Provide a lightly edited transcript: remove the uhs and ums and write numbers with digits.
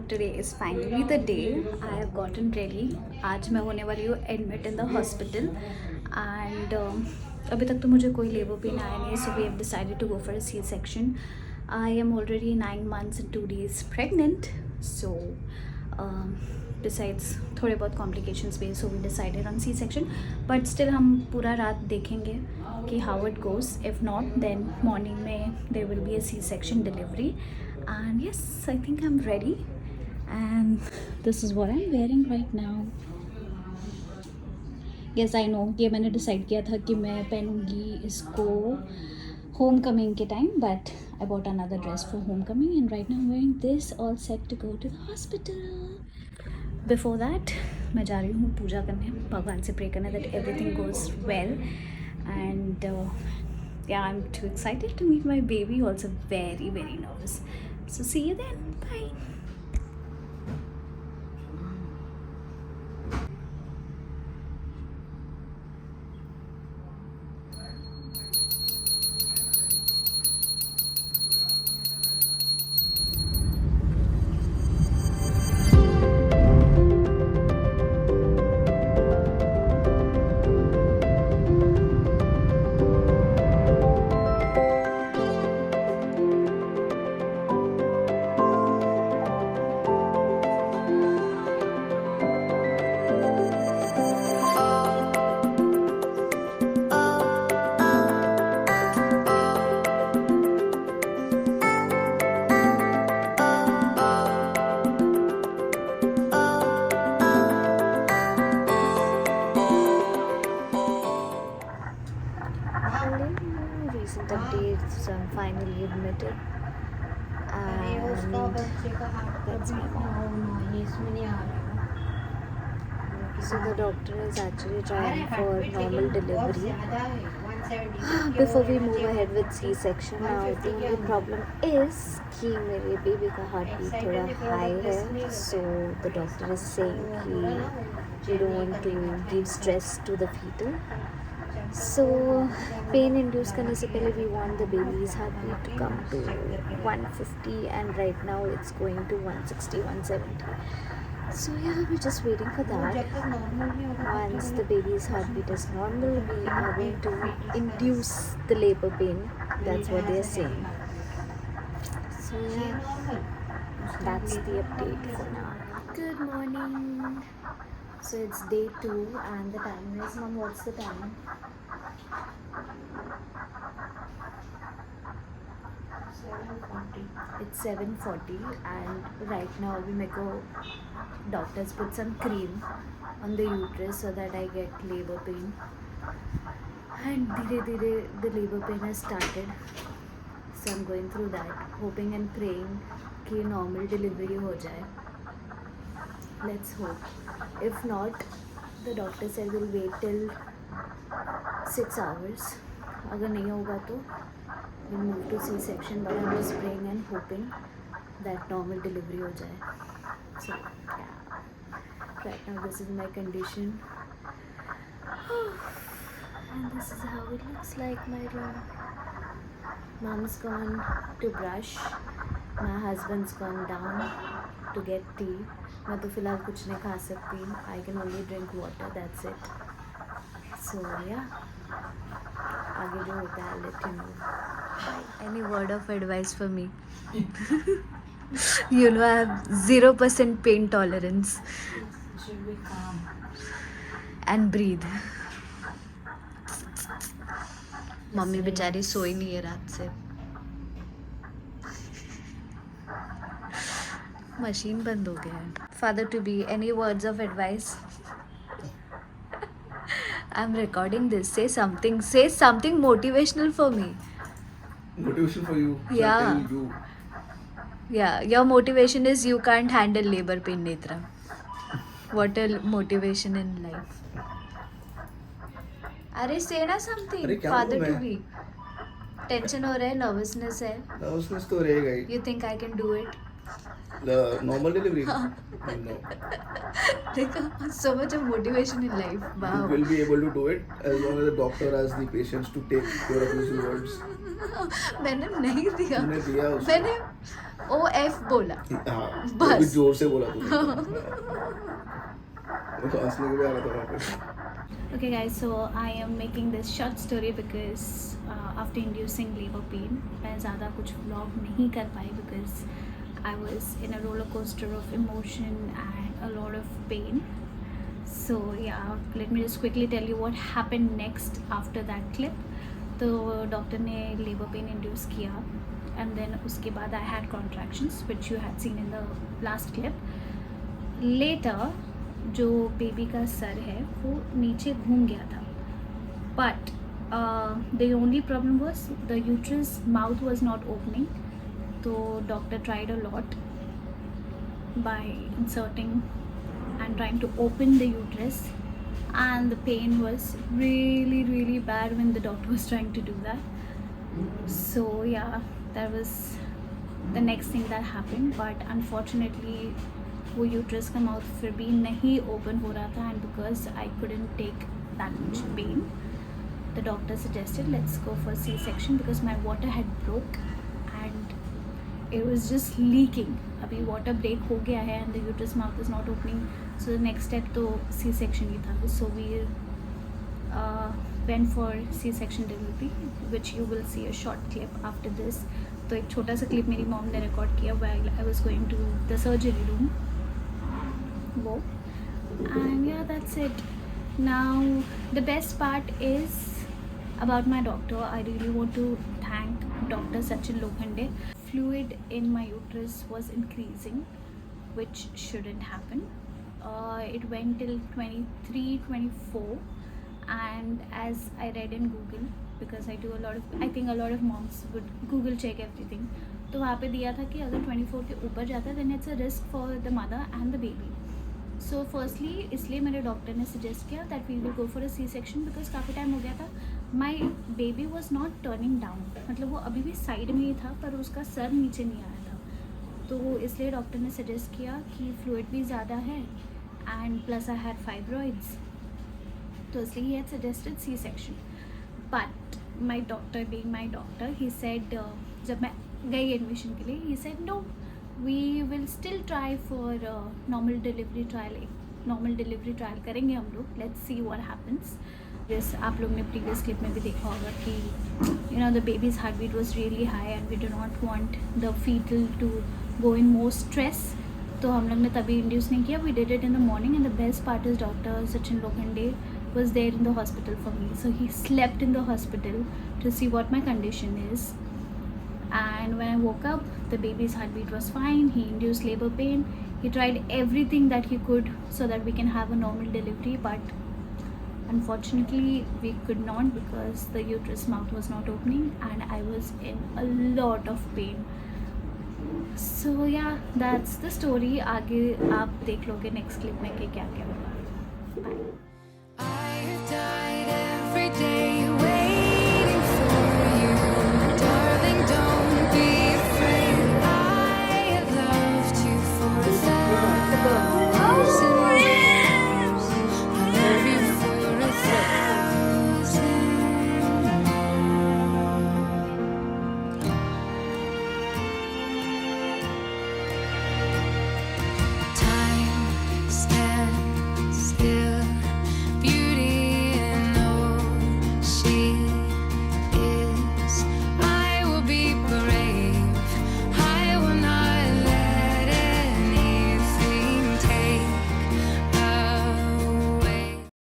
today is finally the day I have gotten ready. आज मैं होने वाली हूँ admit in the hospital and अभी तक तो मुझे कोई लेबर पेन आया नहीं, so we have decided to go for a C section. I am already 9 months and 2 days pregnant, so besides थोड़े बहुत कॉम्प्लिकेशंस भी, so we decided on C section. But still हम पूरा रात देखेंगे कि how it goes. If not then morning में there will be a C section delivery. And yes, I think I am ready and this is what I am wearing right now. Yes I know, ये मैंने decide किया था कि मैं पहनूँगी इसको home coming के time, but I bought another dress for home coming and right now I am wearing this all set to go to the hospital. Before that मैं जा रही हूँ पूजा करने, भगवान से प्रे करने that everything goes well. And yeah, I'm too excited to meet my baby, also very nervous. So see you then, bye. Recent updates, I'm finally admitted and that's my mom. So the doctor is actually trying for normal delivery before we move ahead with C-section. Now the only problem is कि मेरे baby का heart beat थोड़ा high है, so the doctor is saying कि we don't want to give stress to the fetal. So pain induce करने से पहले we want the baby's heartbeat to come to 150 and right now it's going to 160, 170. So yeah, we're just waiting for that. Once the baby's heartbeat is normal, we are going to induce the labor pain. That's what they're saying. So yeah, that's the update for now. Good morning. So it's day 2 and the time is, Mom, what's the time? 7:40. It's 7:40 and right now अभी मेरे को doctors put some cream on the uterus so that I get labor pain. And धीरे धीरे the labor pain has started. So I'm going through that, hoping and praying कि normal delivery हो जाए. Let's hope. If not, the doctor said we'll wait till 6 hours. अगर नहीं होगा तो we'll move to C-section, but I'm just praying and hoping that normal delivery हो जाए. So yeah, right now this is my condition. And this is how it looks like, my room. Mom's gone to brush. My husband's gone down to get tea. मैं तो फ़िलहाल कुछ नहीं खा सकती. I can only drink water, that's it. So yeah, आगे जो होता है I'll let you know. Bye. Any word of advice for me? You know I have 0% pain tolerance. You should be calm. And breathe. Mummy बेचारी सोई नहीं है रात से. मशीन बंद हो गया है. Father to be, any words of advice? I'm recording this. Say something motivational for me. Motivation for you. So Yeah. I tell you. Yeah, your motivation is you can't handle labor pain, Netra. What a motivation in life. अरे say ना something. अरे क्या Father बोलूं to मैं? be. Tension हो रहा है, nervousness है. Nervousness तो रहेगा ही. You think I can do it? The normal delivery? हाँ. No. देखो, so much of motivation in life. You Wow. will be able to do it as long as the doctor has the patience to take your abusive words. मैंने नहीं दिया. तूने दिया उसको. मैंने OF बोला. हाँ. बस. वो भी जोर से बोला तूने. वो तो हंसने को भी आ रहा था वहाँ पे. Okay guys, so I am making this short story because after inducing labor pain मैं ज़्यादा कुछ vlog नहीं कर पाई because I was in a roller coaster of emotion and a lot of pain. So yeah, let me just quickly tell you what happened next after that clip. तो doctor ने labor pain induce किया and then उसके बाद I had contractions which you had seen in the last clip. Later जो baby का सर है वो नीचे घूम गया था but the only problem was the uterus mouth was not opening तो doctor tried a lot by inserting and trying to open the uterus and the pain was really really bad when the doctor was trying to do that so yeah that was the next thing that happened but unfortunately वो uterus का mouth फिर भी नहीं open हो रहा था and because I couldn't take that much pain the doctor suggested let's go for C section because my water had broke and it was just leaking अभी water break हो गया है and the uterus mouth is not opening so the next step तो C section ही था so we went for C section delivery which you will see a short clip after this तो एक छोटा सा क्लिप मेरी मॉम ने record किया while I was going to the surgery room वो and yeah that's it now the best part is about my doctor I really want to thank Dr. Sachin Lokhande fluid in my uterus was increasing which shouldn't happen it went till 23-24 and as I read in Google because I do a lot of I think a lot of moms would Google check everything तो वहाँ पे दिया था कि अगर 24 के ऊपर जाता है then it's a risk for the mother and the baby so firstly इसलिए मेरे डॉक्टर ने सजेस्ट किया that we will go for a C section because काफ़ी टाइम हो गया था my baby was not turning down मतलब वो अभी भी साइड में ही था पर उसका सर नीचे नहीं आया था तो इसलिए डॉक्टर ने सजेस्ट किया कि फ्लूइड भी ज़्यादा है and plus I had fibroids तो इसलिए ही had suggested C section but my doctor being my doctor he said जब मैं गई एडमिशन के लिए he said no we will still try for normal delivery trial करेंगे हम लोग let's see what happens this आप लोग ने previous clip में भी देखा होगा कि you know the baby's heartbeat was really high and we do not want the fetal to go in more stress तो हम लोग ने तभी induce नहीं किया we did it in the morning and the best part is Dr. Sachin Lokhande was there in the hospital for me so he slept in the hospital to see what my condition is and when I woke up the baby's heartbeat was fine he induced labor pain he tried everything that he could so that we can have a normal delivery but unfortunately we could not because the uterus mouth was not opening and I was in a lot of pain so yeah that's the story आगे आप देख लोगे next clip में कि क्या क्या होगा bye I have died every day